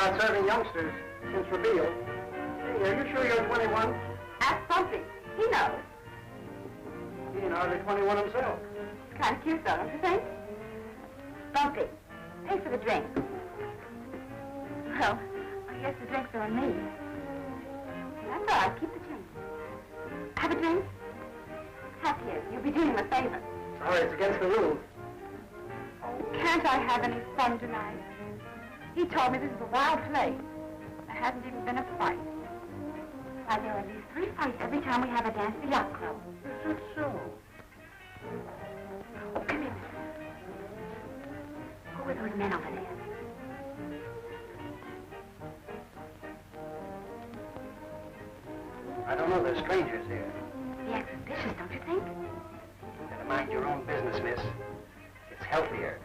about serving youngsters since revealed. Hey, are you sure you're 21? Ask Bumpy. He knows. He ain't hardly 21 himself. It's kind of cute, though, don't you think? Bumpy, pay for the drink. Well, I guess the drinks are on me. That's all right. Keep the change. Have a drink? Have here. You'll be doing him a favor. Sorry, it's against the rules. Can't I have any fun tonight? He told me this is a wild place. There hasn't even been a fight. Why, there are at least 3 fights every time we have a dance at the yacht club. Is it so? Oh, come here, mister. Go with those men over there. I don't know. There's strangers here. The exhibitions, don't you think? Better mind your own business, miss. It's healthier.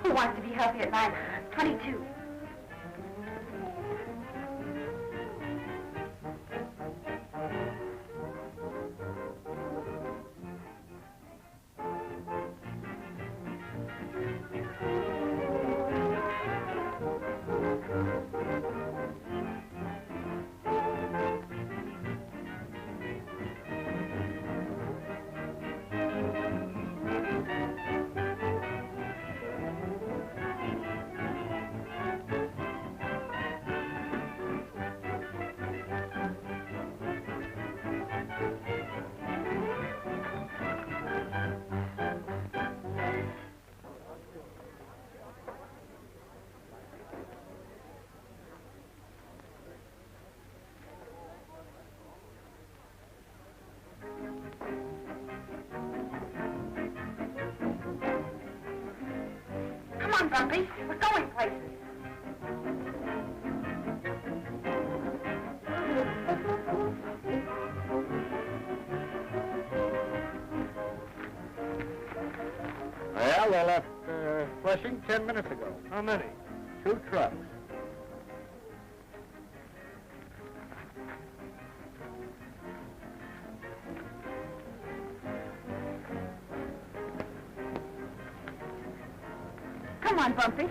Who wants to be healthy at 22? Come on, Bumpy. We're going places. Well, they left Flushing 10 minutes ago. How many? 2 trucks. Come on, Bumpy.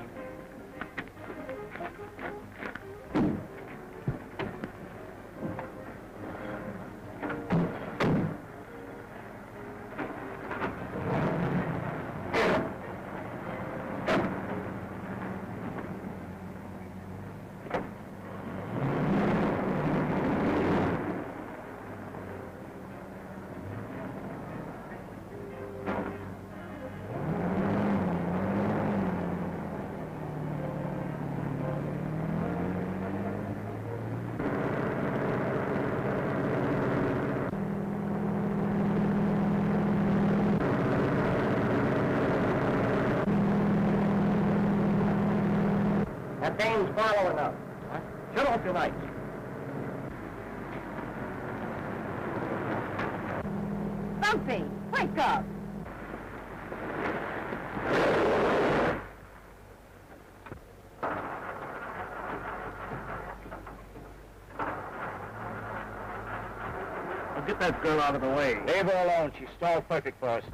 That dame's following us. Shut off your lights. Bumpy, wake up. Well, get that girl out of the way. Leave her alone. She's stalled perfect for us.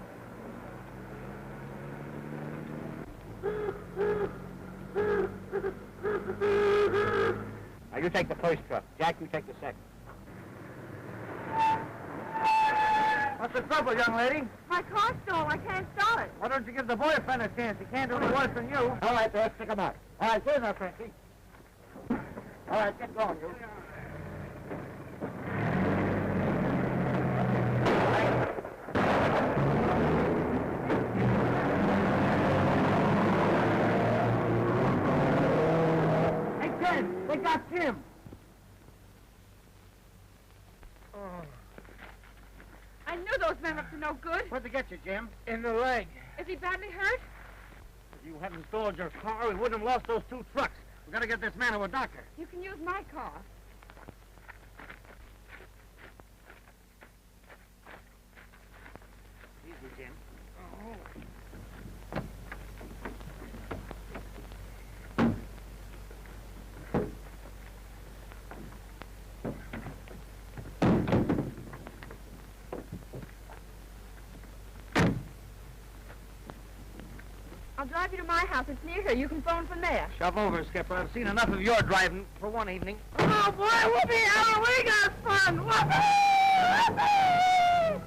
Now, you take the first truck. Jack, you take the second. What's the trouble, young lady? My car's stalled. I can't start it. Why don't you give the boyfriend a chance? He can't do any worse than you. All right, let's stick him out. All right, here's our Frankie. All right, get going, you. They got Jim. I knew those men were up to no good. Where'd they get you, Jim? In the leg. Is he badly hurt? If you hadn't stalled your car, we wouldn't have lost those 2 trucks. We gotta get this man to a doctor. You can use my car. Easy, Jim. I'll drive you to my house. It's near here. You can phone from there. Shove over, Skipper. I've seen enough of your driving for one evening. Oh, boy, whoopee! Oh, we got fun! Whoopee! Whoopee!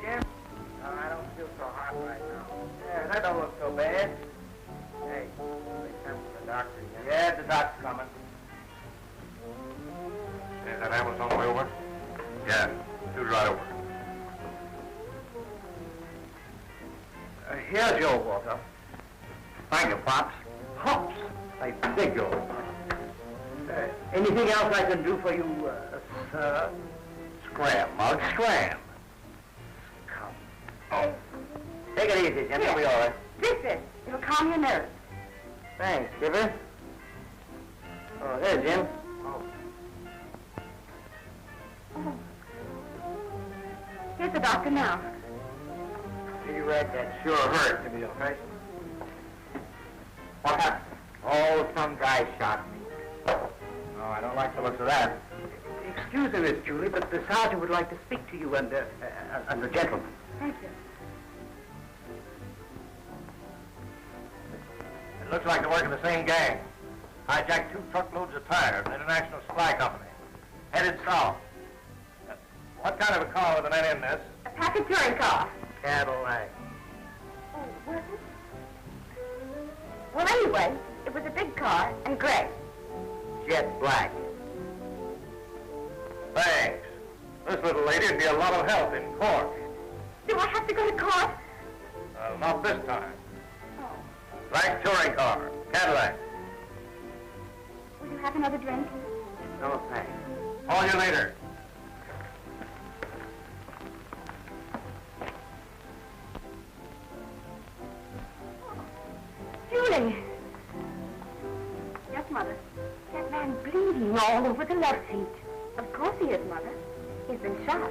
Jim? No, I don't feel so hot right now. Yeah, that don't look so bad. Hey, they come from the doctor again. Yeah, the doctor's coming. Is that ambulance on the way over? Yeah, shoot right over. Here's your water. Thank you, Pops. Pops! I beg your pardon. Anything else I can do for you, sir? Scram, Mug, scram. Come. Oh. Take it easy, Jim. You'll be all right. Drink this. It'll calm your nerves. Thanks, Skipper. Oh, there, Jim. Oh. Here's the doctor now. Cigarette, that sure hurt to be okay. What happened? Oh, some guy shot me. No, I don't like the looks of that. Excuse me, Miss Julie, but the sergeant would like to speak to you and the gentleman. Thank you. It looks like they work in the same gang. Hijacked 2 truckloads of tires, an international supply company. Headed south. What kind of a car were the men in this? A package touring car. Cadillac. Oh, was it? Well, anyway, it was a big car and gray. Jet black. Thanks. This little lady'd be a lot of help in court. Do I have to go to court? Not this time. Oh. Black touring car, Cadillac. Will you have another drink? No, thanks. Call you later. Julie. Yes, Mother. That man bleeding all over the left seat. Of course he is, Mother. He's been shot.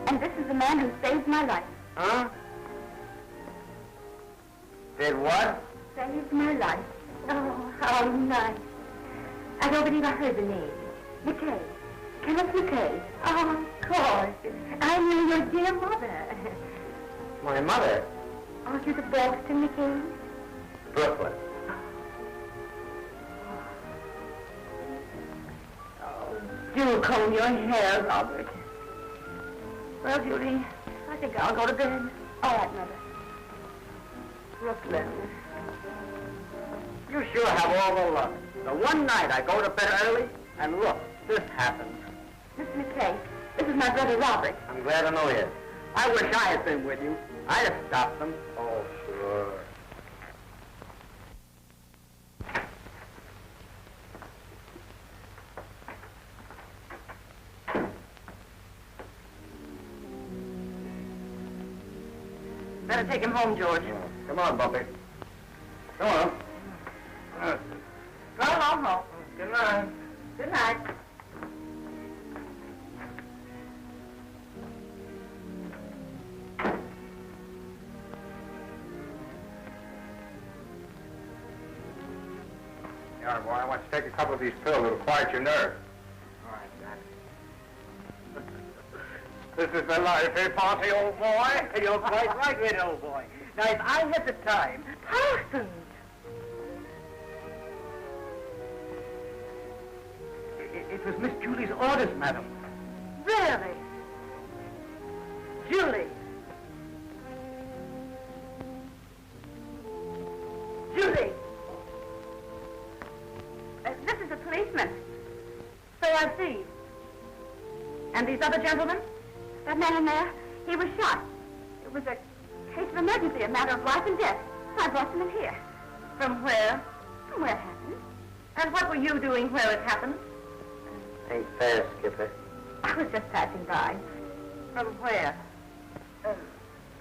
And this is the man who saved my life. Huh? Did what? Saved my life. Oh, how nice. I don't believe I heard the name. McKay. Kenneth McKay. Oh, of course. I knew your dear mother. My mother? Aren't you the Boston McKay? Brooklyn. Oh, do comb your hair, Robert. Well, Judy, I think I'll go to bed. All right, Mother. Brooklyn. You sure have all the luck. The one night I go to bed early, and look, this happens. Mr. McKay, this is my brother Robert. I'm glad to know you. I wish I had been with you. I'd have stopped them. Oh, sure. Better take him home, George. Come on, Bumpy. Come on. Go along home. Good night. Good night. Yeah, boy, I want you to take a couple of these pills. It'll quiet your nerves. All right, Doc. This is the life, eh, Posse, old boy? You're quite right, little old boy. Now, if I had the time... Parsons! It was Miss Julie's orders, madam. Really? Julie. Julie. This is a policeman. So I see. And these other gentlemen? That man in there, he was shot. It was a case of emergency, a matter of life and death. I brought them in here. From where? From where it happened. And what were you doing where it happened? Ain't fair, Skipper. I was just passing by. From where?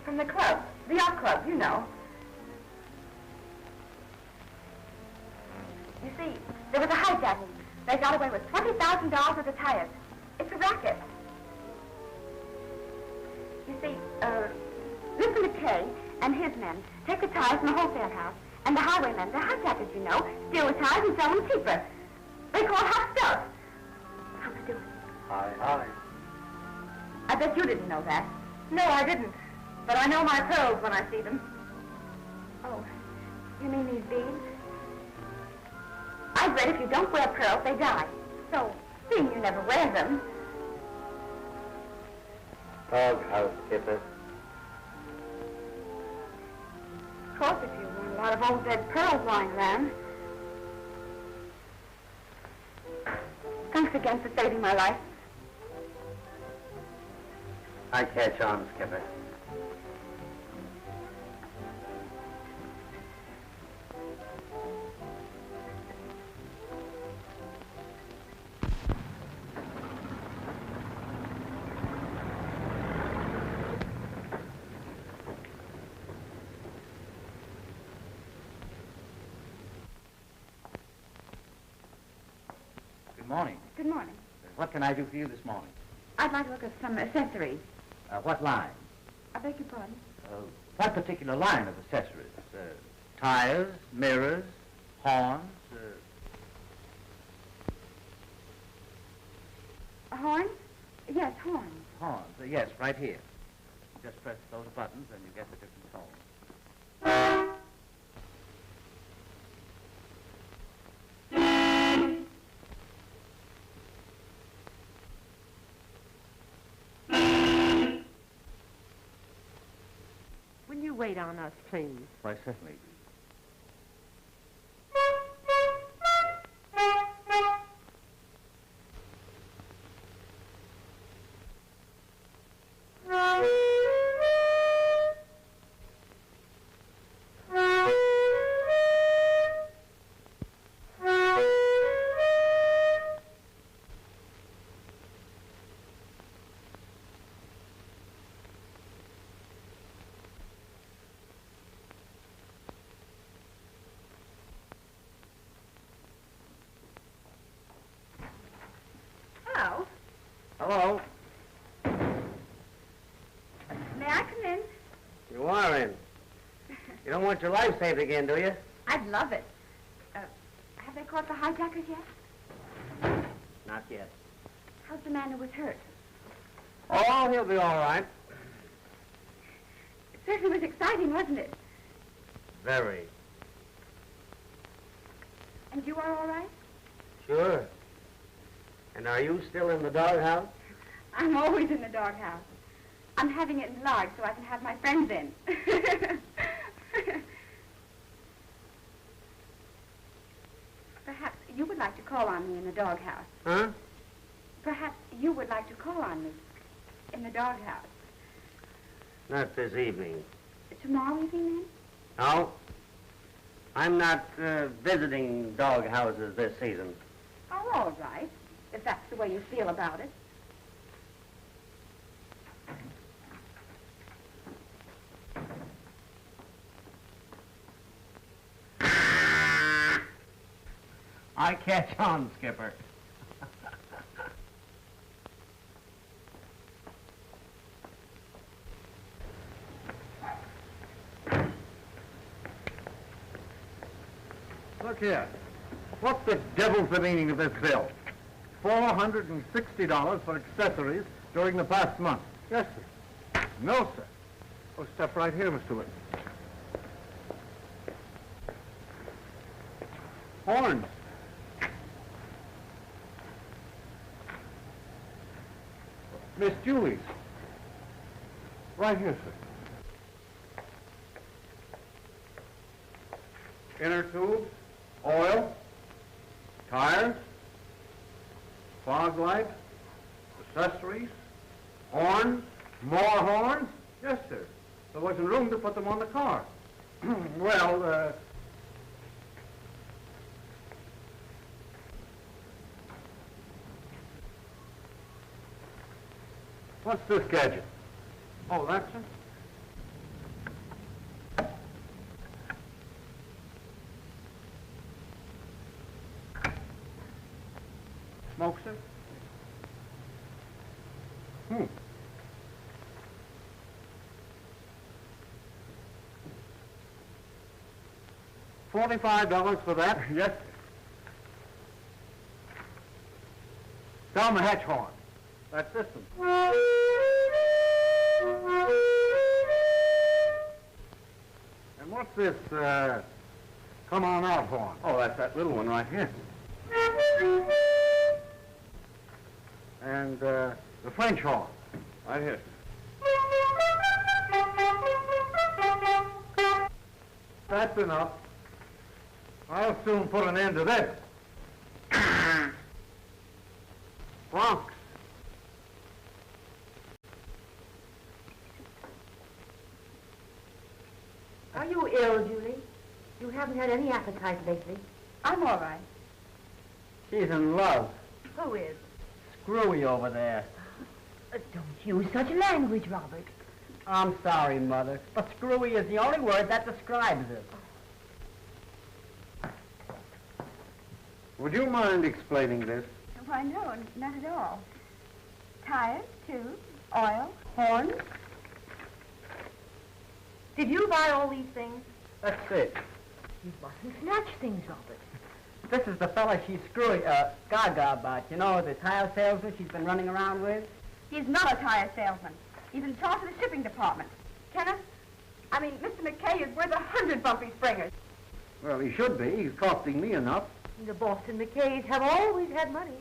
From the club. The yacht club, you know. You see, there was a hijacking. They got away with $20,000 worth of tires. It's a racket. You see, Mr. McKay and his men take the tires from the wholesale house, and the highwaymen, the hijackers, you know, steal the tires and sell them cheaper. They call it hot stuff. How to do it? Hi. I bet you didn't know that. No, I didn't. But I know my pearls when I see them. Oh, you mean these beads? I've read if you don't wear pearls, they die. So, seeing you never wear them... Doghouse, Skipper. Of course, if you want a lot of old dead pearls lying around. Thanks again for saving my life. I catch on, Skipper. Good morning. Good morning. What can I do for you this morning? I'd like to look at some accessories. What line? I beg your pardon? What particular line of accessories? Tires, mirrors, horns? A horn? Yes, horns. Horns, yes, right here. Just press those buttons and you get the different tones. Will you wait on us, please? Why, certainly. Hello. Hello. May I come in? You are in. You don't want your life saved again, do you? I'd love it. Have they caught the hijackers yet? Not yet. How's the man who was hurt? Oh, he'll be all right. It certainly was exciting, wasn't it? Very. And you are all right? Sure. And are you still in the doghouse? I'm always in the doghouse. I'm having it enlarged so I can have my friends in. Perhaps you would like to call on me in the doghouse. Huh? Perhaps you would like to call on me in the doghouse. Not this evening. Tomorrow evening, then? No. I'm not visiting dog houses this season. Oh, all right, if that's the way you feel about it. I catch on, Skipper. Look here. What the devil's the meaning of this bill? $460 for accessories during the past month. Yes, sir. No, sir. Oh, step right here, Mr. Whitman. Horns. Miss Julie's. Right here, sir. Inner tubes, oil, tires, fog light, accessories, horns, more horns. Yes, sir. There wasn't room to put them on the car. Well, what's this gadget? Oh, that's it? Smoke, sir? $45 for that? Yes, sir. Down the hatch horn. That's this one. And What's this, come on out horn? Oh, that's that little one right here. And, the French horn? Right here. That's enough. I'll soon put an end to this. Bronx. Are you ill, Julie? You haven't had any appetite lately. I'm all right. She's in love. Who is? Screwy over there. Don't use such language, Robert. I'm sorry, Mother, but screwy is the only word that describes it. Would you mind explaining this? Why, no, not at all. Tires, tubes, oil, horns. Did you buy all these things? That's it. You mustn't snatch things, Robert. This is the fella she's screwy, gaga about. You know, the tire salesman she's been running around with? He's not a tire salesman. He's in charge of the shipping department. Kenneth, Mr. McKay is worth 100 Bumpy Springers. Well, he should be. He's costing me enough. The Boston McKays have always had money.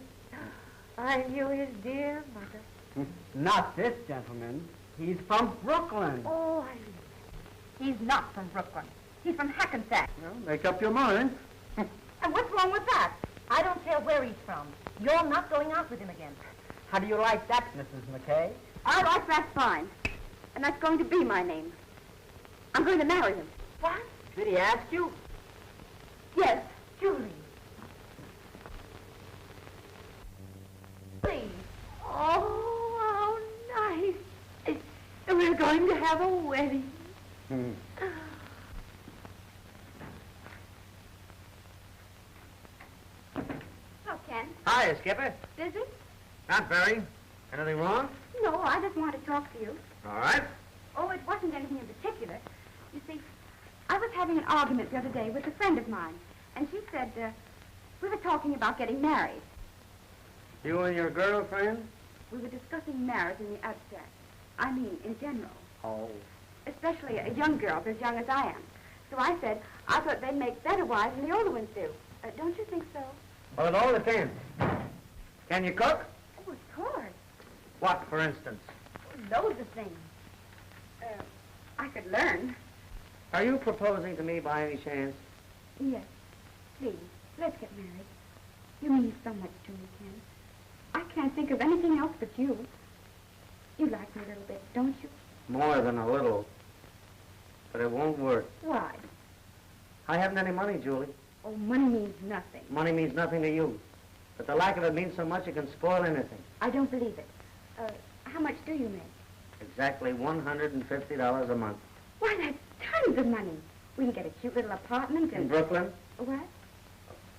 I knew his dear mother. Not this gentleman. He's from Brooklyn. Oh, He's not from Brooklyn. He's from Hackensack. Well, make up your mind. And what's wrong with that? I don't care where he's from. You're not going out with him again. How do you like that, Mrs. McKay? All right, that's fine. And that's going to be my name. I'm going to marry him. What? Did he ask you? Yes. Julie. Please. Oh, how nice. We're going to have a wedding. Oh, Ken. Hi, Skipper. Busy? Not very. Anything wrong? No, I just want to talk to you. All right. Oh, it wasn't anything in particular. You see, I was having an argument the other day with a friend of mine, and she said, we were talking about getting married. You and your girlfriend? We were discussing marriage in the abstract. I mean, in general. Oh. Especially young girls as young as I am. So I said, I thought they'd make better wives than the older ones do. Don't you think so? Well, it all depends. Can you cook? Oh, of course. What, for instance? Loads of things. I could learn. Are you proposing to me by any chance? Yes. Please, let's get married. You mean so much to me, Ken. I can't think of anything else but you. You like me a little bit, don't you? More than a little. But it won't work. Why? I haven't any money, Julie. Oh, money means nothing. Money means nothing to you. But the lack of it means so much it can spoil anything. I don't believe it. How much do you make? Exactly $150 a month. Why, that's tons of money. We can get a cute little apartment In and... Brooklyn? What?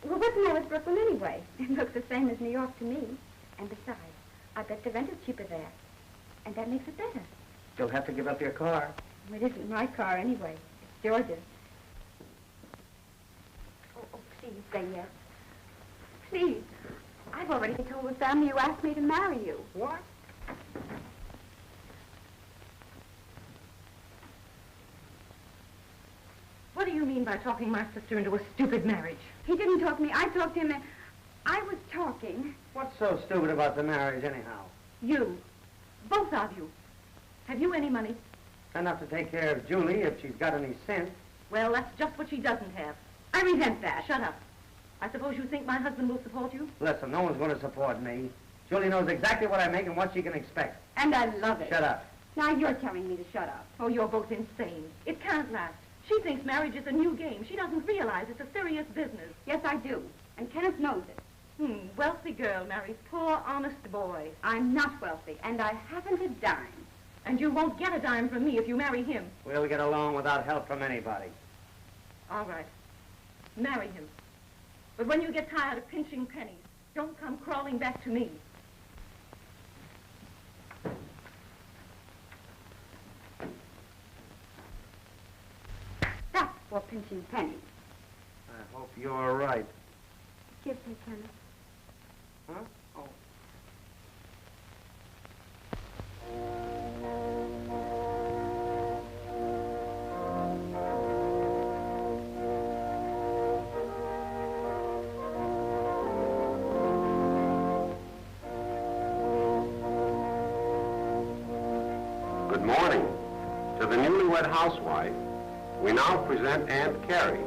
Well, what's the matter with Brooklyn anyway? It looks the same as New York to me. And besides, I bet the rent is cheaper there. And that makes it better. You'll have to give up your car. Well, it isn't my car anyway. It's George's. Oh, please say yes. Please. I've already told the family you asked me to marry you. What? What do you mean by talking my sister into a stupid marriage? He didn't talk to me. I talked to him, and I was talking. What's so stupid about the marriage, anyhow? You. Both of you. Have you any money? Enough to take care of Julie if she's got any sense. Well, that's just what she doesn't have. I resent that. Shut up. I suppose you think my husband will support you? Listen, no one's going to support me. Julie knows exactly what I make and what she can expect. And I love it. Shut up. Now you're telling me to shut up. Oh, you're both insane. It can't last. She thinks marriage is a new game. She doesn't realize it's a serious business. Yes, I do. And Kenneth knows it. Wealthy girl marries poor, honest boy. I'm not wealthy, and I haven't a dime. And you won't get a dime from me if you marry him. We'll get along without help from anybody. All right. Marry him. But when you get tired of pinching pennies, don't come crawling back to me. That's for pinching pennies. I hope you're right. Give me, Kenneth. Huh? Oh. Good morning. To the newlywed housewife, we now present Aunt Carrie,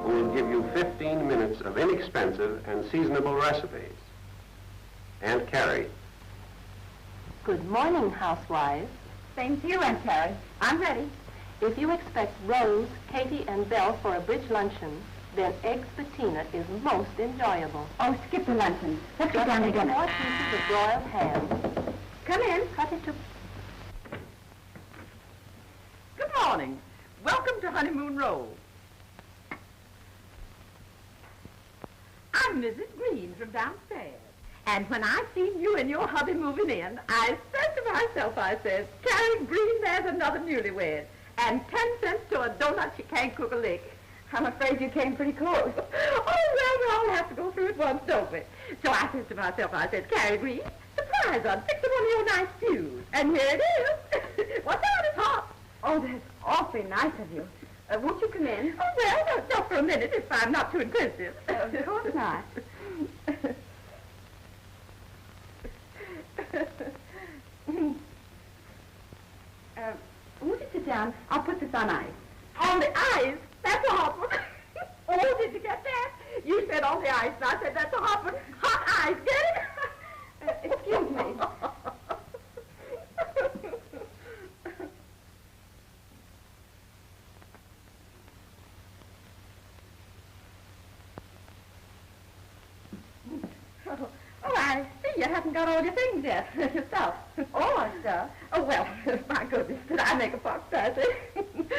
who will give you 15 minutes of inexpensive and seasonable recipes. Aunt Carrie. Good morning, housewives. Same to you, Aunt Carrie. I'm ready. If you expect Rose, Katie, and Belle for a bridge luncheon, then eggs patina is most enjoyable. Oh, skip the luncheon. Let's get down to dinner. 4 pieces of broiled ham. Come in. Cut it to... Good morning. Welcome to Honeymoon Row. I'm Mrs. Green from downstairs. And when I seen you and your hubby moving in, I said to myself, I said, Carrie Green, there's another newlywed. And 10 cents to a donut, she can't cook a lick. I'm afraid you came pretty close. Oh, well, we all have to go through it once, don't we? So I said to myself, I said, Carrie Green, surprise on fixing one of your nice pews. And here it is. What's on it's hot? Oh, that's awfully nice of you. Won't you come in? Oh, well, no, just for a minute if I'm not too inquisitive. Of course not. Won't you sit down? I'll put this on ice. On the ice? That's a hot one. Oh, did you get that? You said on the ice, and I said that's a hot one. Hot ice, get it? Excuse me. Oh, I see you haven't got all your things yet. Your stuff. All our stuff? Oh, well, my goodness, did I make a fox, does it?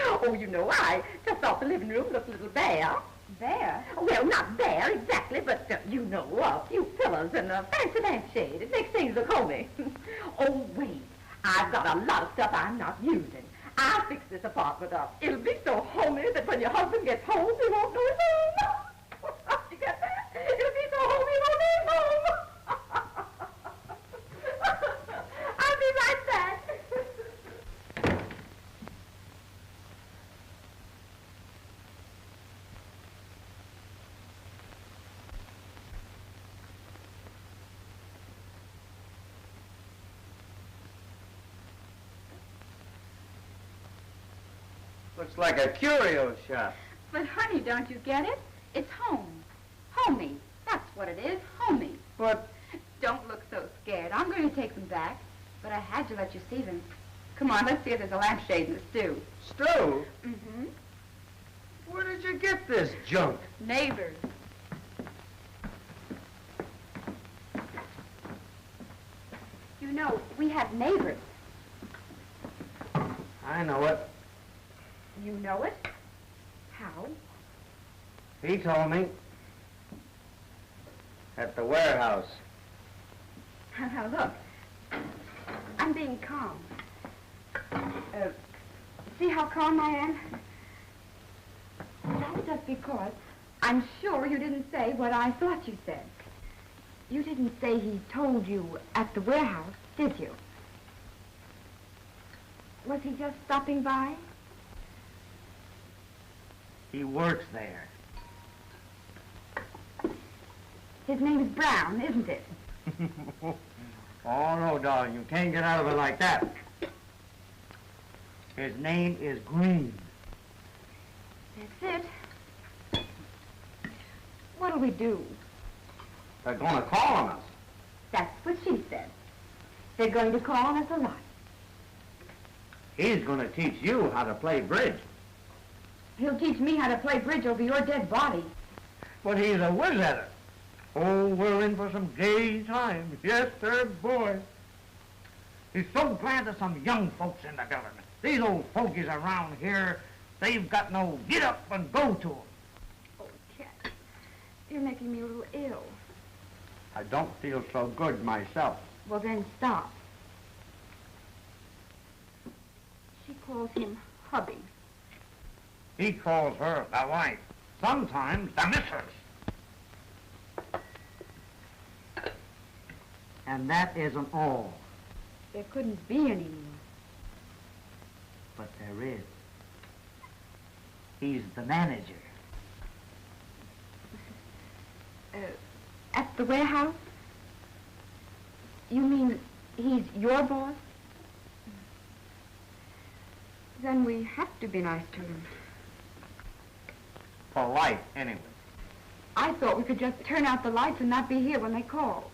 Oh, you know, I just thought the living room looked a little bare. There? Well, not bare exactly, but, you know, a few pillows and a fancy lampshade. It makes things look homey. Oh, wait. I've got a lot of stuff I'm not using. I'll fix this apartment up. It'll be so homey that when your husband gets home, he won't know he's home. You get that? It'll be so homey, he won't know he's home. I'll be right back. Looks like a curio shop. But, honey, don't you get it? It's home. Homey. That's what it is. Homey. But... Don't look so scared. I'm going to take them back. But I had to let you see them. Come on, let's see if there's a lampshade in the stew. Stew? Mm-hmm. Where did you get this junk? Neighbors. You know, we have neighbors. I know it. You know it? How? He told me. At the warehouse. Now, look. I'm being calm. See how calm I am? That's just because I'm sure you didn't say what I thought you said. You didn't say he told you at the warehouse, did you? Was he just stopping by? He works there. His name is Brown, isn't it? Oh, no, darling, you can't get out of it like that. His name is Green. That's it. What'll we do? They're gonna call on us. That's what she said. They're going to call us a lot. He's gonna teach you how to play bridge. He'll teach me how to play bridge over your dead body. But he's a whiz at it. Oh, we're in for some gay times. Yes, sir, boy. He's so glad there's some young folks in the building. These old fogies around here, they've got no get up and go to 'em. Oh, Cat, you're making me a little ill. I don't feel so good myself. Well, then stop. She calls him hubby. He calls her the wife, sometimes the missus. And that isn't all. There couldn't be any more. But there is. He's the manager. At the warehouse? You mean he's your boss? Then we have to be nice to him. Polite, anyway. I thought we could just turn out the lights and not be here when they call.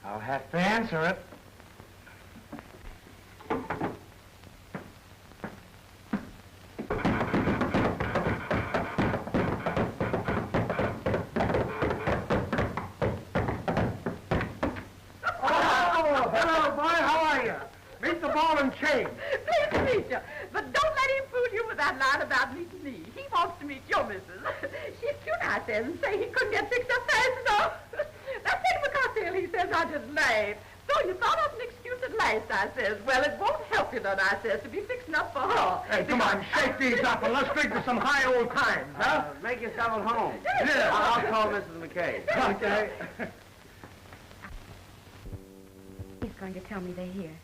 I'll have to answer it. Pleased to meet you. But don't let him fool you with that line about meeting me. He wants to meet your missus. She's cute, I says, and say he couldn't get fixed up fast enough. That same cocktail, he says, I just laughed. So you thought up an excuse at last, I says. Well, it won't help you none, I says, to be fixing up for her. Hey, come on, shake these up and let's drink to some high old times, huh? Make yourself at home. Yeah. I'll call Mrs. McKay. Okay. He's going to tell me they're here.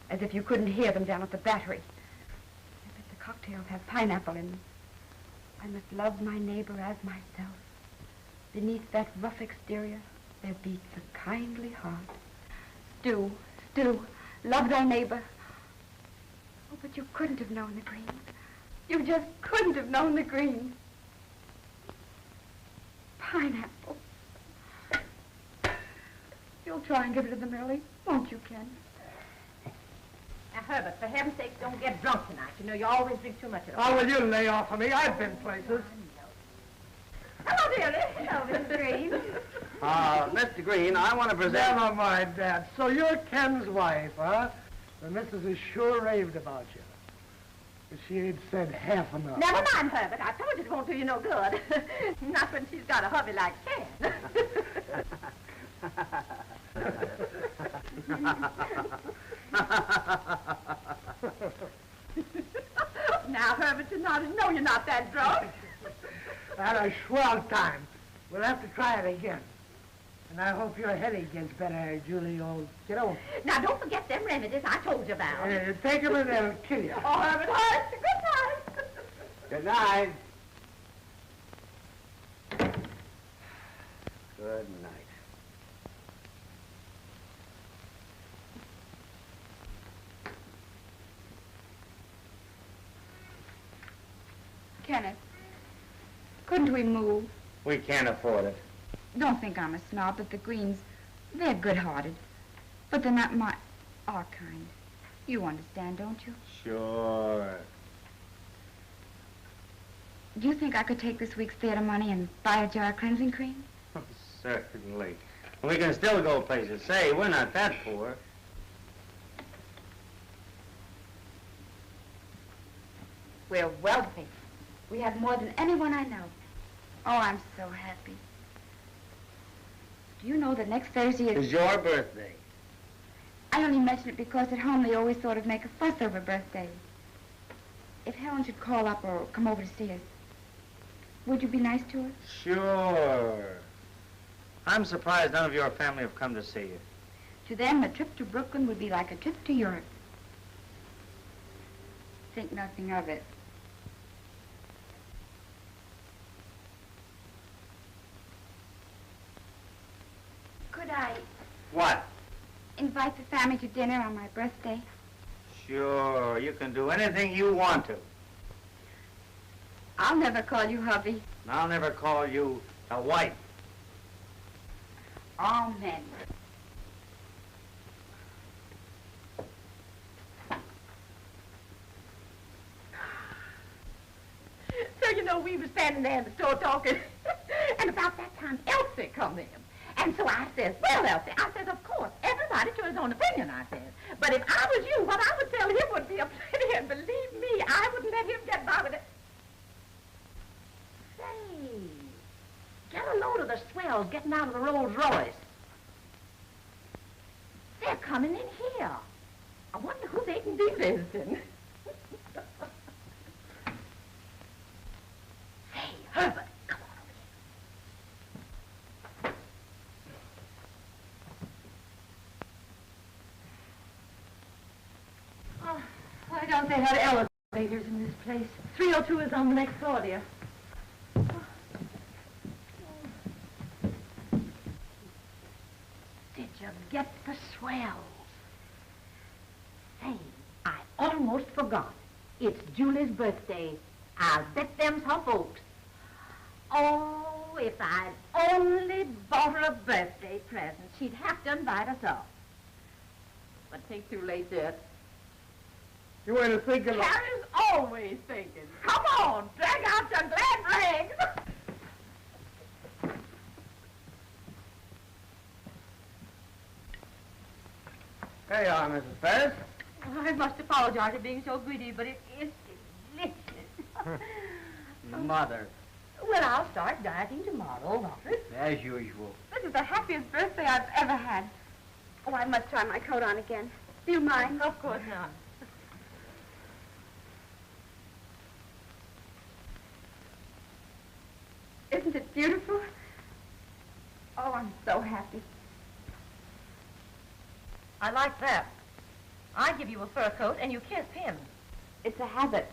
As if you couldn't hear them down at the Battery. I bet the cocktails have pineapple in them. I must love my neighbor as myself. Beneath that rough exterior, there beats a kindly heart. Stu, love thy neighbor. Oh, but you couldn't have known the green. You just couldn't have known the green. Pineapple. You'll try and give it to them early, won't you, Ken? Now, Herbert, for heaven's sake, don't get drunk tonight. You know you always drink too much of it. Oh, will you lay off of me? I've been places. Hello, dearie. Hello, Miss Green. Mr. Green, I want to present... Never mind, Dad. So you're Ken's wife, huh? The missus is sure raved about you. But she ain't said half enough. Never mind, Herbert. I told you it won't do you no good. Not when she's got a hubby like Ken. Now, Herbert, no, you're not that drunk. Had a swell time. We'll have to try it again. And I hope your headache gets better, Julie, old kiddo. Now, don't forget them remedies I told you about. Take them and they'll kill you. Oh, Herbert, hush. Good night. Good night. Good night. Kenneth, couldn't we move? We can't afford it. Don't think I'm a snob, but the Greens, they're good-hearted. But they're not our kind. You understand, don't you? Sure. Do you think I could take this week's theater money and buy a jar of cleansing cream? Certainly. We can still go places. Say, we're not that poor. We're wealthy. We have more than anyone I know. Oh, I'm so happy. Do you know that next Thursday is... It's your birthday. I only mention it because at home they always sort of make a fuss over birthdays. If Helen should call up or come over to see us, would you be nice to her? Sure. I'm surprised none of your family have come to see you. To them, a trip to Brooklyn would be like a trip to Europe. Think nothing of it. Could I What? invite the family to dinner on my birthday? Sure. You can do anything you want to. I'll never call you hubby. And I'll never call you a wife. Amen. So, you know, we were standing there in the store talking, and about that time, Elsie come in. And so I says, well, Elsie, I says, of course, everybody to his own opinion, I says. But if I was you, what I would tell him would be a plenty, and believe me, I wouldn't let him get by with it. Say, get a load of the swells getting out of the Rolls Royce. They're coming in here. I wonder who they can be visiting. Hey, Herbert, come on over here. Oh, why don't they have elevators in this place? 302 is on the next floor, dear. get the swells. Say, I almost forgot. It's Julie's birthday. I'll bet them's her folks. Oh, if I'd only bought her a birthday present, she'd have to invite us all. But it ain't too late yet. You ain't thinking of... Carrie's always thinking. Come on, drag out your glad rags. Hey, Mrs. Ferris. I must apologize for being so greedy, but it is delicious. Mother. Well, I'll start dieting tomorrow, Robert. As usual. This is the happiest birthday I've ever had. Oh, I must try my coat on again. Do you mind? Of course not. Isn't it beautiful? Oh, I'm so happy. I like that. I give you a fur coat and you kiss him. It's a habit.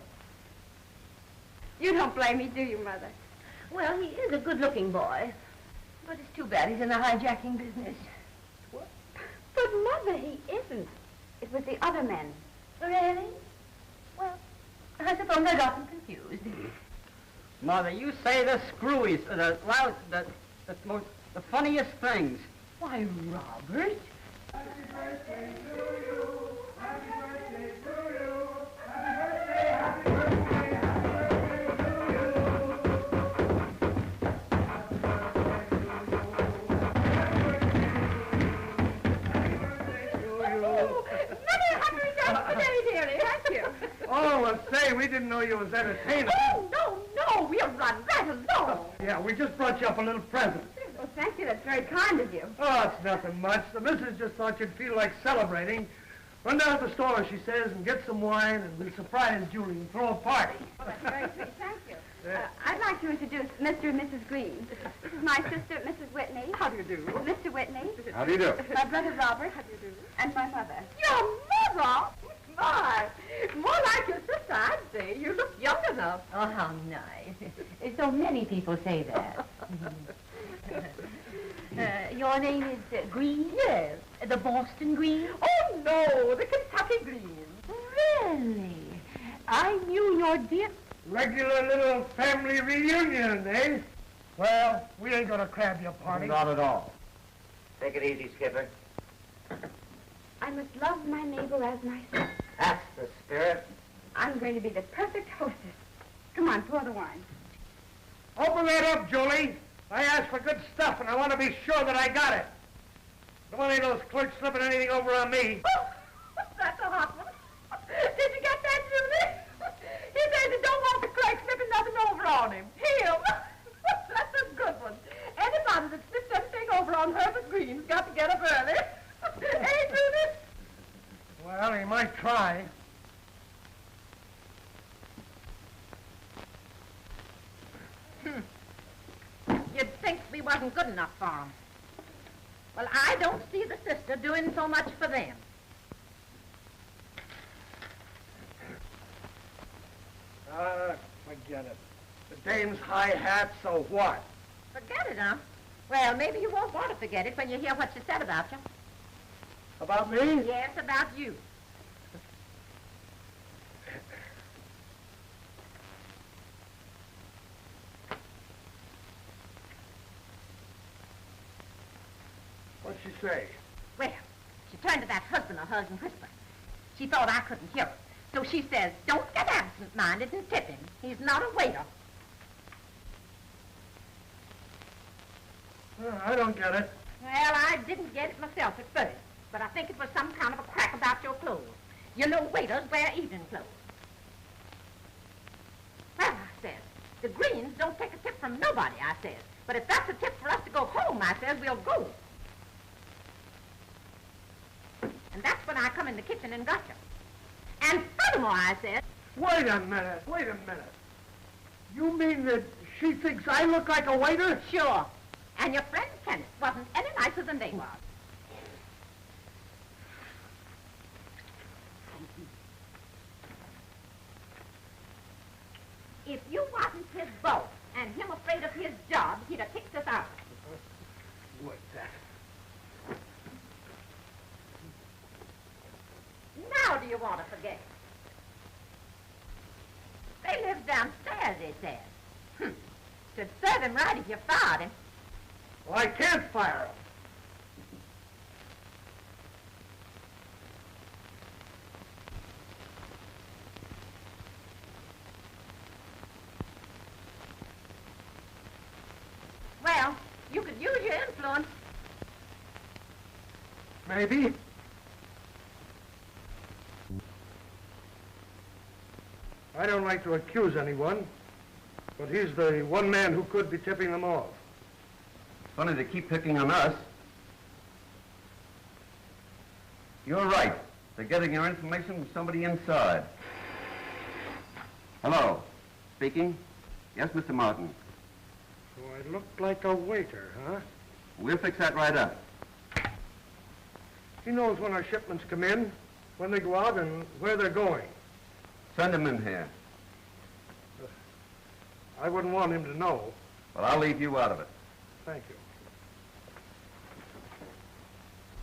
You don't blame me, do you, Mother? Well, he is a good-looking boy. But it's too bad he's in the hijacking business. What? But, Mother, he isn't. It was the other men. Really? Well, I suppose I got them confused. Mother, you say the screwiest, the funniest things. Why, Robert? Happy birthday to you. Happy birthday to you. Happy birthday, happy birthday, happy birthday to you. Happy birthday to you. Many happy returns today, dearie. Thank you. Oh, well, say, we didn't know you was entertaining. Oh, no, we'll run right along. Yeah, we just brought you up a little present. Well, thank you. That's very kind of you. Oh, it's nothing much. The missus just thought you'd feel like celebrating. Run down to the store, she says, and get some wine, and we'll surprise Julie and throw a party. Oh, that's very sweet. Thank you. I'd like to introduce Mr. and Mrs. Green. This is my sister, Mrs. Whitney. How do you do? Mr. Whitney. How do you do? My brother Robert. How do you do? And my mother. Your mother? My, more like your sister, I'd say. You look young enough. Oh, how nice. So many people say that. Your name is Green? Yes. The Boston Green? Oh, no, the Kentucky Green. Really? I knew your dear... Regular little family reunion, eh? Well, we ain't gonna crab your party. Not at all. Take it easy, Skipper. I must love my neighbor as myself. That's the spirit. I'm going to be the perfect hostess. Come on, pour the wine. Open that up, Julie. I asked for good stuff, and I want to be sure that I got it. Don't want any of those clerks slipping anything over on me. Oh, that's a hot one. Did you get that, Julie? He says he don't want the clerk slipping nothing over on him. Him? That's a good one. Anybody that slips anything over on Herbert Green's got to get up early. Hey, Julie? Well, he might try. You'd think we wasn't good enough for 'em. Well, I don't see the sister doing so much for them. Forget it. The dame's high hat, so what? Forget it, huh? Well, maybe you won't want to forget it when you hear what she said about you. About me? Yes, about you. What'd she say? Well, she turned to that husband of hers and whispered. She thought I couldn't hear her. So she says, don't get absent-minded and tip him. He's not a waiter. I don't get it. Well, I didn't get it myself at first, but I think it was some kind of a crack about your clothes. You know waiters wear evening clothes. Well, I says, the Greens don't take a tip from nobody, I says. But if that's a tip for us to go home, I says, we'll go. And that's when I come in the kitchen and got you. And furthermore, I said... Wait a minute. You mean that she thinks I look like a waiter? Sure. And your friend Kenneth wasn't any nicer than they was. If you wasn't his boss and him afraid of his job, he'd have kicked us out. What's that? He lives downstairs, he says. Should serve him right if you fired him. Well, I can't fire him. Well, you could use your influence. Maybe. I don't like to accuse anyone, but he's the one man who could be tipping them off. Funny they keep picking on us. You're right. They're getting their information from somebody inside. Hello. Speaking? Yes, Mr. Martin. So I look like a waiter, huh? We'll fix that right up. He knows when our shipments come in, when they go out, and where they're going. Send him in here. I wouldn't want him to know. Well, I'll leave you out of it. Thank you.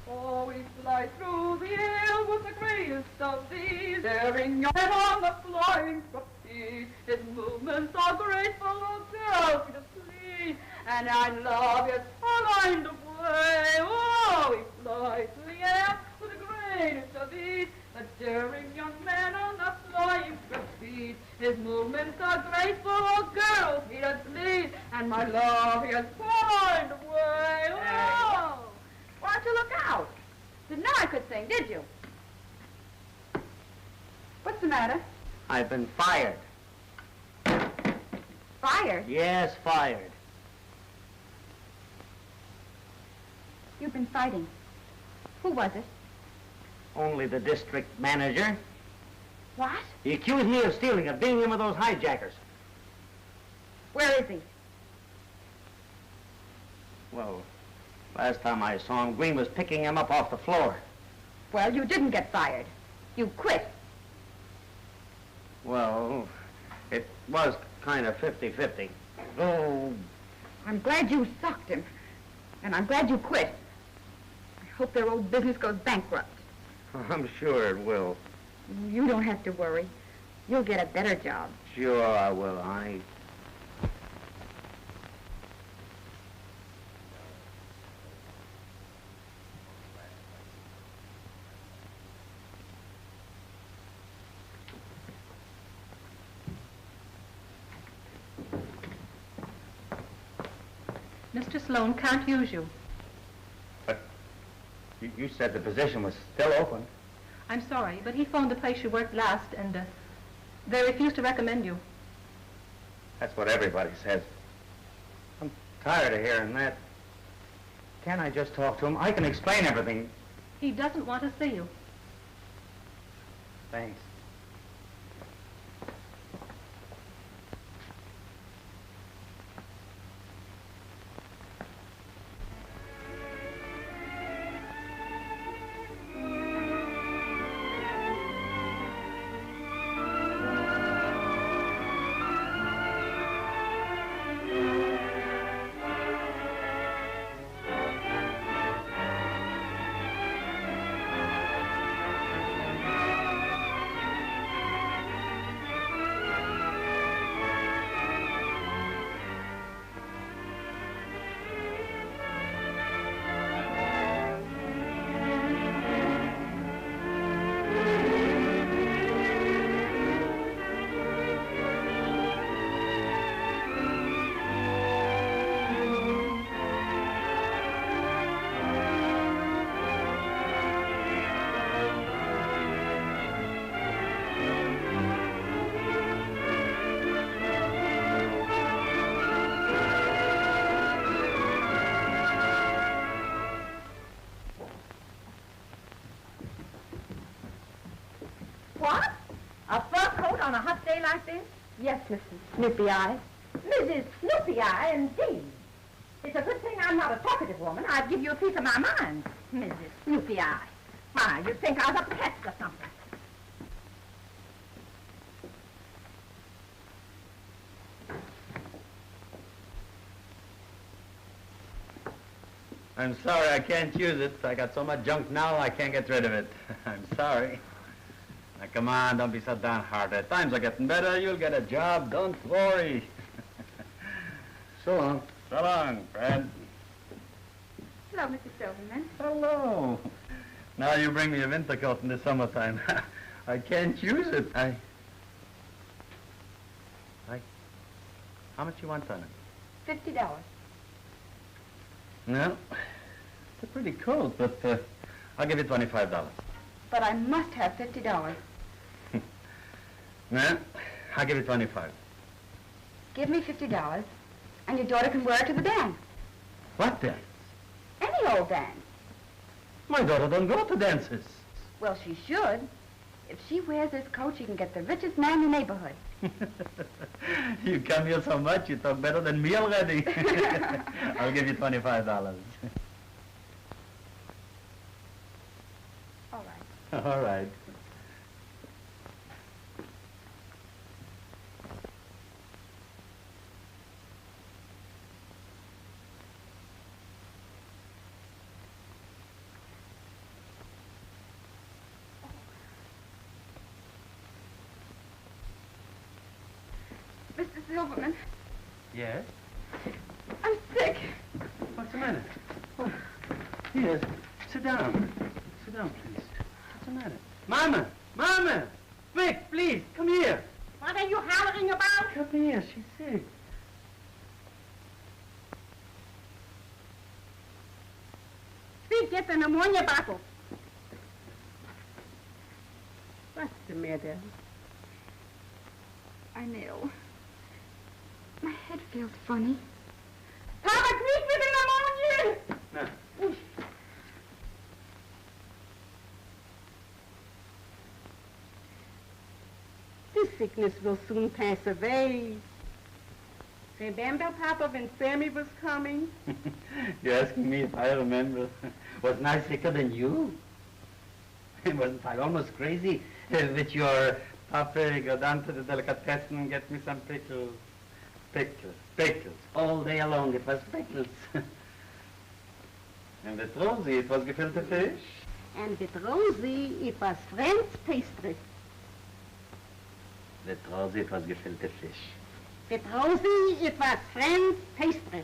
Oh, we fly through the air with the greatest of these, daring your head on the flying trapeze. His movements are graceful, oh girls, we just please, and I love his kind of way. Oh, we fly through the air with the greatest of these, a daring young man on the flying trapeze. His movements are graceful, oh girls, we just please, and my love his kind of way. Oh. Why don't you look out? Didn't know I could sing, did you? What's the matter? I've been fired. Fired? Yes, fired. You've been fighting. Who was it? Only the district manager. What? He accused me of stealing, of being in with those hijackers. Where is he? Well, last time I saw him, Green was picking him up off the floor. Well, you didn't get fired. You quit. Well, it was kind of 50-50. Oh, I'm glad you socked him. And I'm glad you quit. I hope their old business goes bankrupt. I'm sure it will. You don't have to worry. You'll get a better job. Sure I will, honey. Mr. Sloan can't use you. But you said the position was still open. I'm sorry, but he phoned the place you worked last, and they refused to recommend you. That's what everybody says. I'm tired of hearing that. Can't I just talk to him? I can explain everything. He doesn't want to see you. Thanks. What? A fur coat on a hot day like this? Yes, Mrs. Snoopy Eye. Mrs. Snoopy Eye, indeed. It's a good thing I'm not a talkative woman. I'd give you a piece of my mind, Mrs. Snoopy Eye. Why, you'd think I was a pest or something. I'm sorry I can't use it. I got so much junk now I can't get rid of it. I'm sorry. Now, come on, don't be so downhearted. Times are getting better. You'll get a job. Don't worry. So long. So long, Fred. Hello, Mr. Silverman. Hello. Now you bring me a winter coat in the summertime. I can't use it. How much you want on it? $50. No, it's a pretty coat, but I'll give you $25. But I must have $50. No, I'll give you 25. Give me $50, and your daughter can wear it to the dance. What dance? Any old dance. My daughter don't go to dances. Well, she should. If she wears this coat, she can get the richest man in the neighborhood. You come here so much, you talk better than me already. I'll give you $25. All right. All right. Mr. Silverman, Yes? I'm sick. What's the matter? Oh, here, sit down. Sit down, please. What's the matter? Mama! Mama! Quick, please, come here. What are you hollering about? Come here, she's sick. Speak, get the pneumonia bottle. What's the matter? I'm ill. My head feels funny. Papa, quick with the pneumonia! No. This sickness will soon pass away. Remember, Papa, when Sammy was coming? You're asking me if I remember. Wasn't I sicker than you? Wasn't I almost crazy with your Papa go down to the delicatessen and get me some pickles? Pickles. All day long it was pickles. And with Rosie it was gefilte fish. And with Rosie, it was French pastry. With Rosie it was gefilte fish. With Rosie, it was French pastry.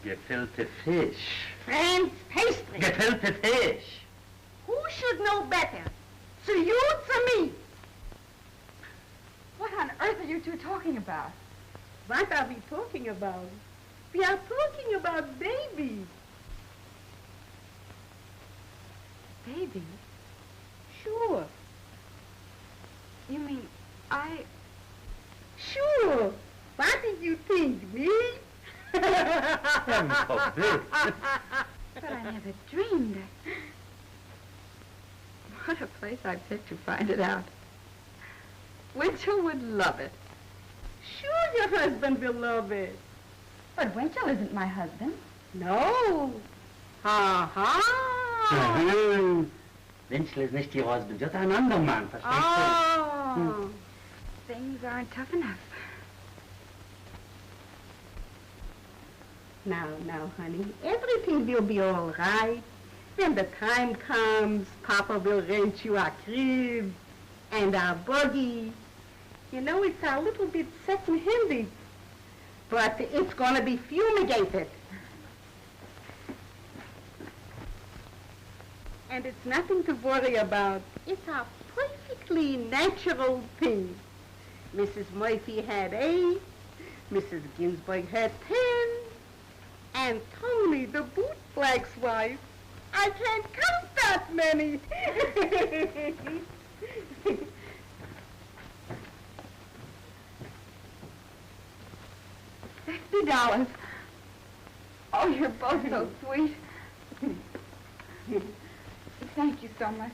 Gefilte fish. French pastry. Gefilte fish. Who should know better? So you or me? What on earth are you two talking about? What are we talking about? We are talking about babies. Baby? Sure. You mean Sure. What did you think, me? Heaven forbid. But I never dreamed that. What a place I picked to find it out. Winchell would love it. Sure your husband will love it. But Winchell isn't my husband. No. Ha. Winchell ist nicht die Husband, just ein anderer Mann, verstehst du? Oh. Things aren't tough enough. Now, honey, everything will be all right. When the time comes, Papa will rent you a crib and a buggy. You know, it's a little bit second-handed, but it's going to be fumigated. And it's nothing to worry about. It's a perfectly natural thing. Mrs. Murphy had 8, Mrs. Ginsburg had 10, and Tony, the bootblack's wife, I can't count that many. $50. Oh, you're both so sweet. Thank you so much.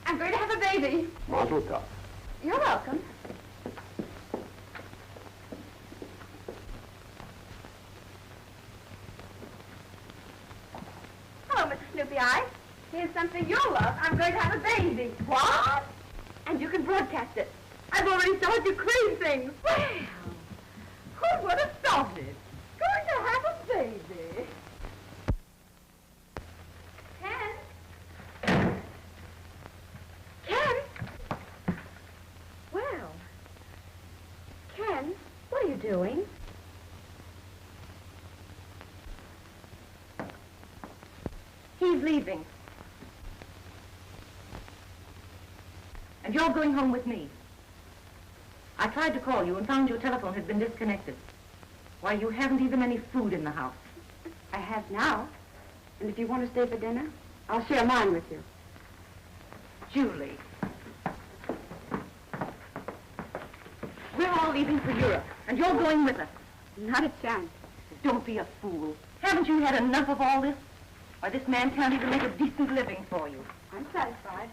I'm going to have a baby. Mazel tov. You're welcome. Hello, Mr. Snoopy Eye. Here's something you'll love. I'm going to have a baby. What? And you can broadcast it. I've already started to crave things. Well, who would have thought it? Going to have a baby. doing? He's leaving. And you're going home with me. I tried to call you and found your telephone had been disconnected. Why, you haven't even any food in the house. I have now. And if you want to stay for dinner, I'll share mine with you. Julie. We're all leaving for Europe, and you're going with us. Not a chance. Don't be a fool. Haven't you had enough of all this? Why, this man can't even make a decent living for you. I'm satisfied.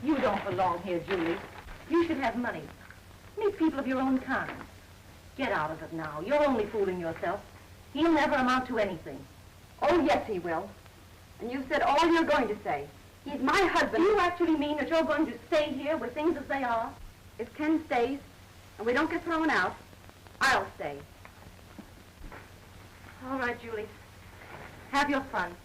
You don't belong here, Julie. You should have money. Meet people of your own kind. Get out of it now. You're only fooling yourself. He'll never amount to anything. Oh, yes, he will. And you've said all you're going to say. He's my husband. Do you actually mean that you're going to stay here with things as they are? If Ken stays, and we don't get thrown out, I'll stay. All right, Julie. Have your fun.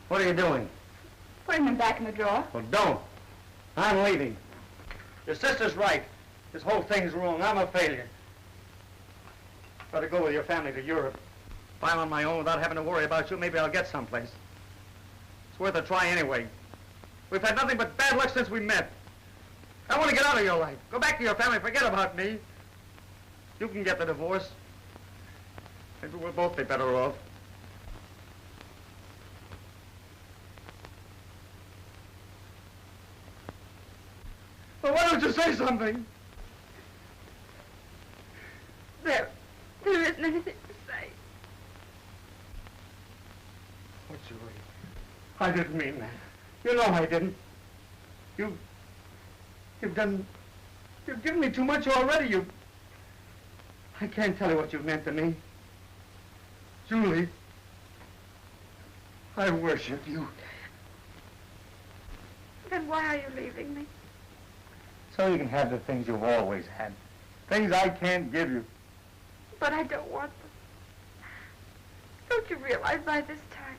What are you doing? Putting them back in the drawer. Well, don't. I'm leaving. Your sister's right. This whole thing's wrong. I'm a failure. Better go with your family to Europe. If I'm on my own without having to worry about you, maybe I'll get someplace. It's worth a try anyway. We've had nothing but bad luck since we met. I want to get out of your life. Go back to your family. Forget about me. You can get the divorce. Maybe we'll both be better off. Well, why don't you say something? There isn't anything to say. Oh, Julie, I didn't mean that. You know I didn't. You've given me too much already. I can't tell you what you've meant to me. Julie, I worship you. Then why are you leaving me? So you can have the things you've always had. Things I can't give you. But I don't want them. Don't you realize by this time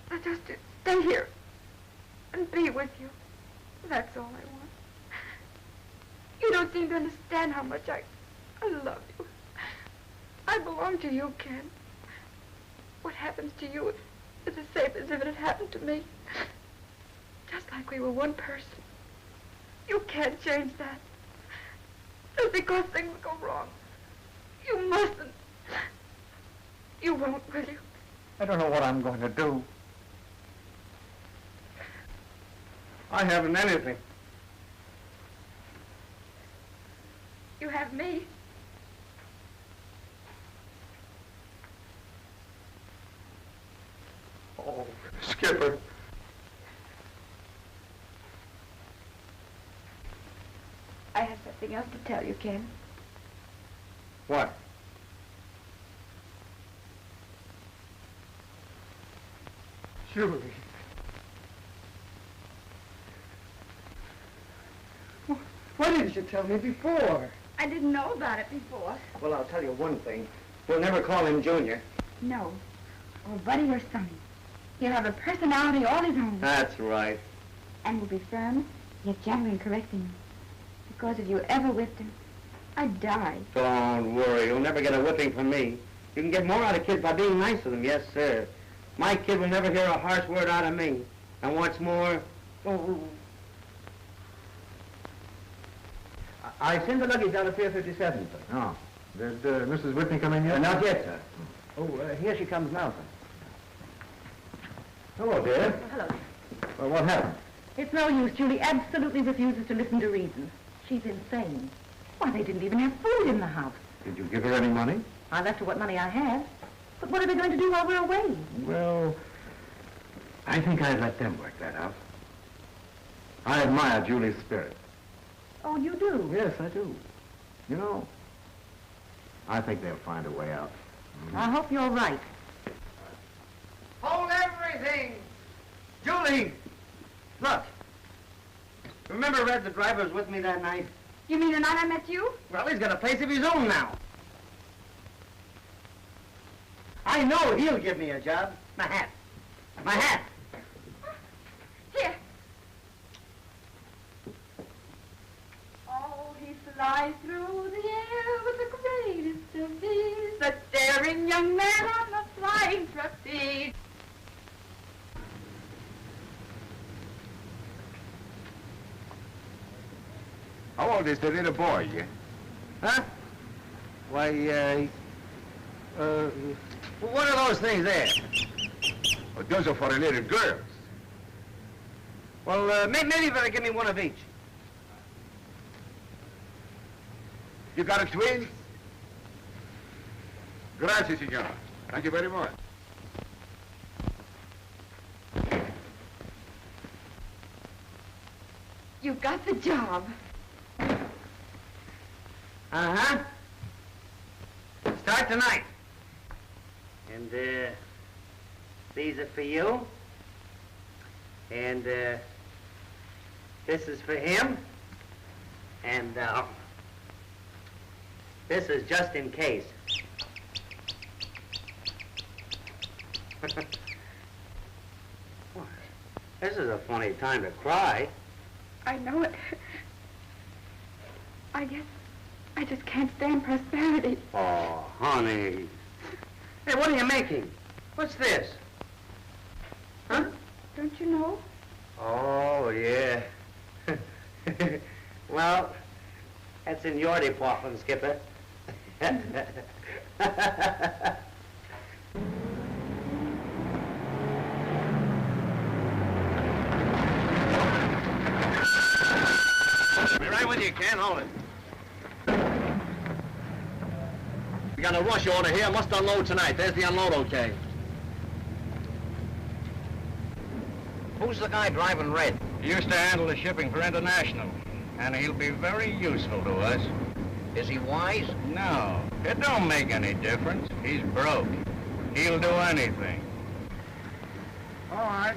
that just to stay here and be with you, that's all I want. You don't seem to understand how much I love you. I belong to you, Ken. What happens to you is as safe as if it had happened to me. Just like we were one person. You can't change that. Just because things go wrong. You mustn't. You won't, will you? I don't know what I'm going to do. I haven't anything. You have me. Oh, Skipper. I have something else to tell you, Ken. What? Julie. Why didn't you tell me before? I didn't know about it before. Well, I'll tell you one thing. We'll never call him Junior. No. Or Buddy or Sonny. He'll have a personality all his own. That's right. And will be firm, yet gentle and correcting. Because if you ever whipped him, I'd die. Don't worry. You'll never get a whipping from me. You can get more out of kids by being nice to them. Yes, sir. My kid will never hear a harsh word out of me. And what's more... Oh. I sent the luggage down to Pier 57, sir. Oh. Did Mrs. Whitney come in yet? Not yet, sir. Oh, here she comes now, sir. Hello, dear. Hello. Well, what happened? It's no use. Julie absolutely refuses to listen to reason. She's insane. Why, they didn't even have food in the house. Did you give her any money? I left her what money I had. But what are they going to do while we're away? Well, I think I'd let them work that out. I admire Julie's spirit. Oh, you do? Yes, I do. You know, I think they'll find a way out. I hope you're right. Hold everything! Julie! Look. Remember Red, the driver, was with me that night? You mean the night I met you? Well, he's got a place of his own now. I know he'll give me a job. My hat. My hat. Here. Oh, he flies through the air with the greatest of ease, the daring young man on the flying trapeze. How old is the little boy? Huh? Why, what are those things there? Well, those are for the little girls. Well, maybe you better give me one of each. You got a twin? Gracias, senor. Thank you very much. You got the job. Uh-huh. Start tonight. And, these are for you. And, this is for him. And, this is just in case. This is a funny time to cry. I know it. I guess I just can't stand prosperity. Oh, honey. Hey, what are you making? What's this? Huh? Don't you know? Oh, yeah. Well, that's in your department, Skipper. Be right with you, Ken. Hold it. We got a rush order here. Must unload tonight. There's the unload okay. Who's the guy driving Red? He used to handle the shipping for International, and he'll be very useful to us. Is he wise? No, it don't make any difference. He's broke. He'll do anything. All right.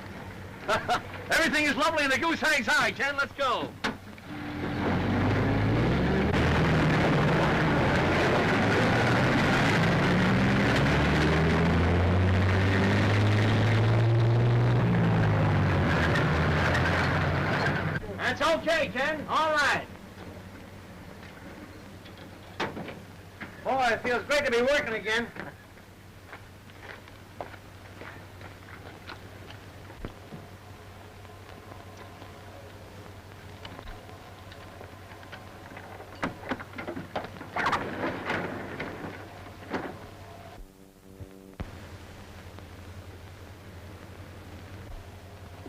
Everything is lovely and the goose hangs high, Ken. Let's go. That's okay, Ken. All right. Boy, it feels great to be working again.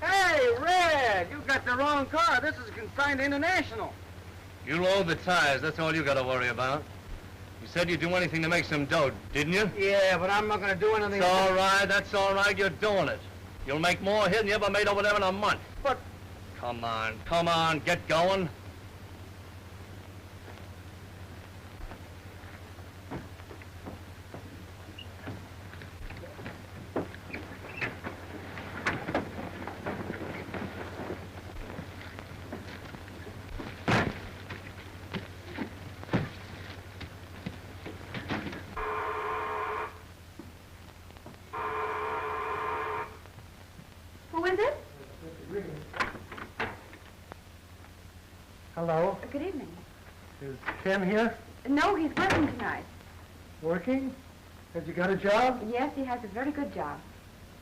Hey, Red, you got the wrong car. This is consigned to International. You load the tires. That's all you got to worry about. You said you'd do anything to make some dough, didn't you? Yeah, but I'm not going to do anything. It's all right. That's all right. You're doing it. You'll make more here than you ever made over there in a month. But Come on. Get going. Who is it? Hello, Good evening. is Ken here? No, he's working tonight. Working? Has he got a job? Yes, he has a very good job.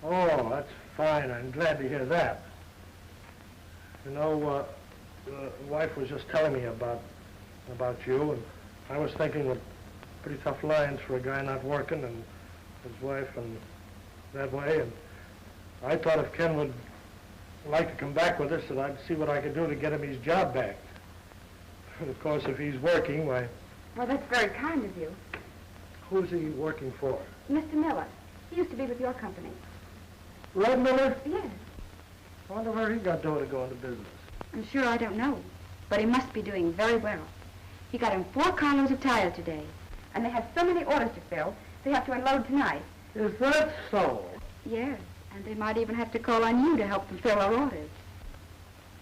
Oh, that's fine. I'm glad to hear that. You know, the wife was just telling me about you, and I was thinking that pretty tough lines for a guy not working and his wife and that way. And I thought if Ken would like to come back with us, that I'd see what I could do to get him his job back. And of course, if he's working, why... Well, that's very kind of you. Who's he working for? Mr. Miller. He used to be with your company. Red Miller? Yes. I wonder where he got dough to go into business. I'm sure I don't know, but he must be doing very well. He got him 4 carloads of tires today, and they have so many orders to fill, they have to unload tonight. Is that so? Yes, and they might even have to call on you to help them fill our orders.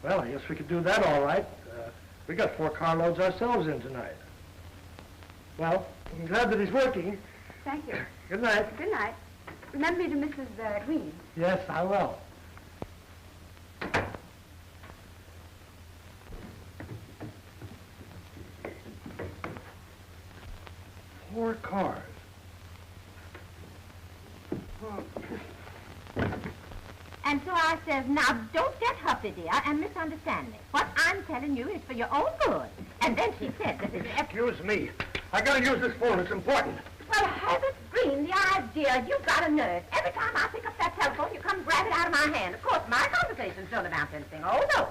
Well, I guess we could do that all right. We got 4 carloads ourselves in tonight. Well, I'm glad that he's working. Thank you. Good night. Good night. Remember me to Mrs. Green. Yes, I will. 4 cars. And so I says, now don't get huffy, dear, and misunderstand me. What I'm telling you is for your own good. And then she said that it's... Excuse me. I gotta use this phone. It's important. Well, Herbert Green, the idea, you've got a nerve. Every time I pick up that telephone, you come grab it out of my hand. Of course, my conversations don't amount to anything. Oh, no.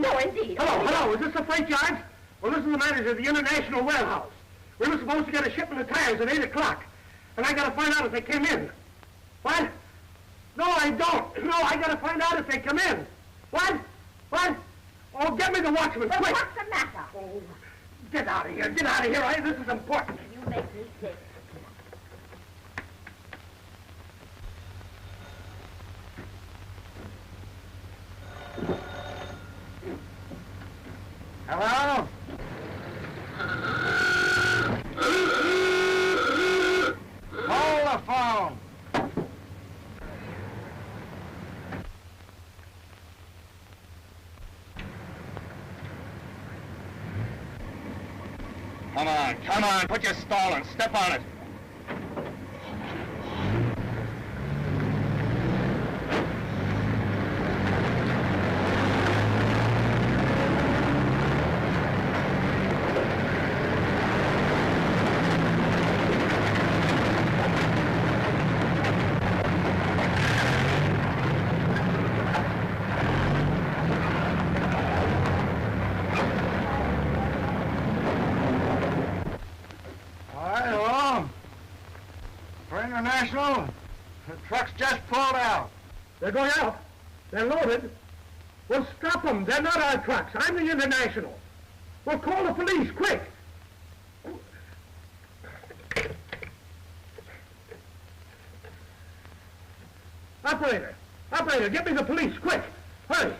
No, indeed. Hello. Is this the freight yard? Well, this is the manager of the International Warehouse. We were supposed to get a shipment of tires at 8 o'clock. And I gotta find out if they came in. What? No, I don't. No, I gotta find out if they come in. What? What? Oh, get me the watchman, Well, quick. what's the matter? Oh, get out of here. Get out of here. This is important. You make me sick. Hello? Hold the phone. Come on, put your stall and step on it. International, the truck's just pulled out. They're going out. They're loaded. Well, stop them. They're not our trucks. I'm the International. Well, call the police, quick. Operator, get me the police, quick. Hurry.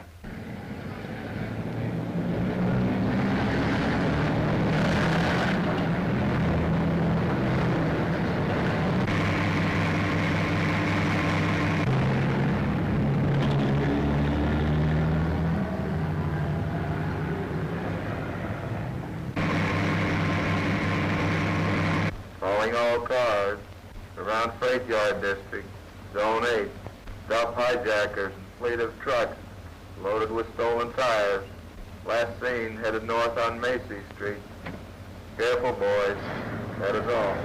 Calling all cars around Freight Yard District, Zone 8. Stop hijackers and fleet of trucks loaded with stolen tires. Last seen headed north on Macy Street. Careful, boys. That is all.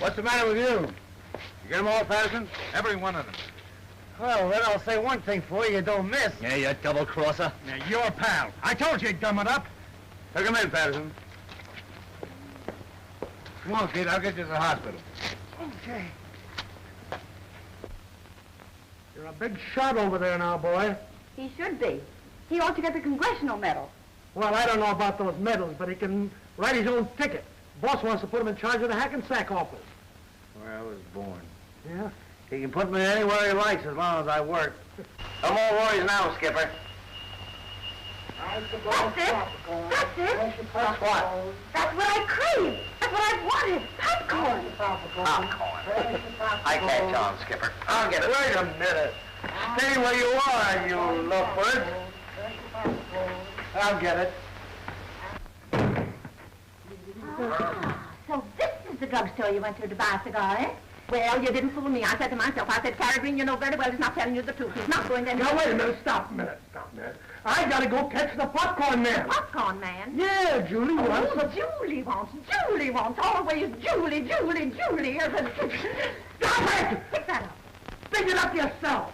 What's the matter with you? You get them all, Patterson? Every one of them. Well, then I'll say one thing for you, you don't miss. Yeah, you double-crosser. Now, your pal. I told you he'd gum it up. Take him in, Patterson. Come on, kid, I'll get you to the hospital. Okay. You're a big shot over there now, boy. He should be. He ought to get the congressional medal. Well, I don't know about those medals, but he can write his own ticket. Boss wants to put him in charge of the Hackensack office. Where I was born. Yeah? He can put me anywhere he likes as long as I work. No more worries now, Skipper. That's it. That's it. That's what? That's what I crave. That's what I've wanted. Popcorn. Popcorn. I catch on, Skipper. I'll get it. Wait a minute. Stay where you are, you lovebird. I'll get it. So this is the drugstore you went to buy a cigar, eh? Well, you didn't fool me. I said to myself, Carrie Green, you know very well he's not telling you the truth. He's not going to... Now, wait a minute. Stop a minute. I gotta go catch the popcorn man. Popcorn man? Yeah, Julie wants Oh, Julie wants. Always Julie. Stop it! Pick that up. Pick it up yourself.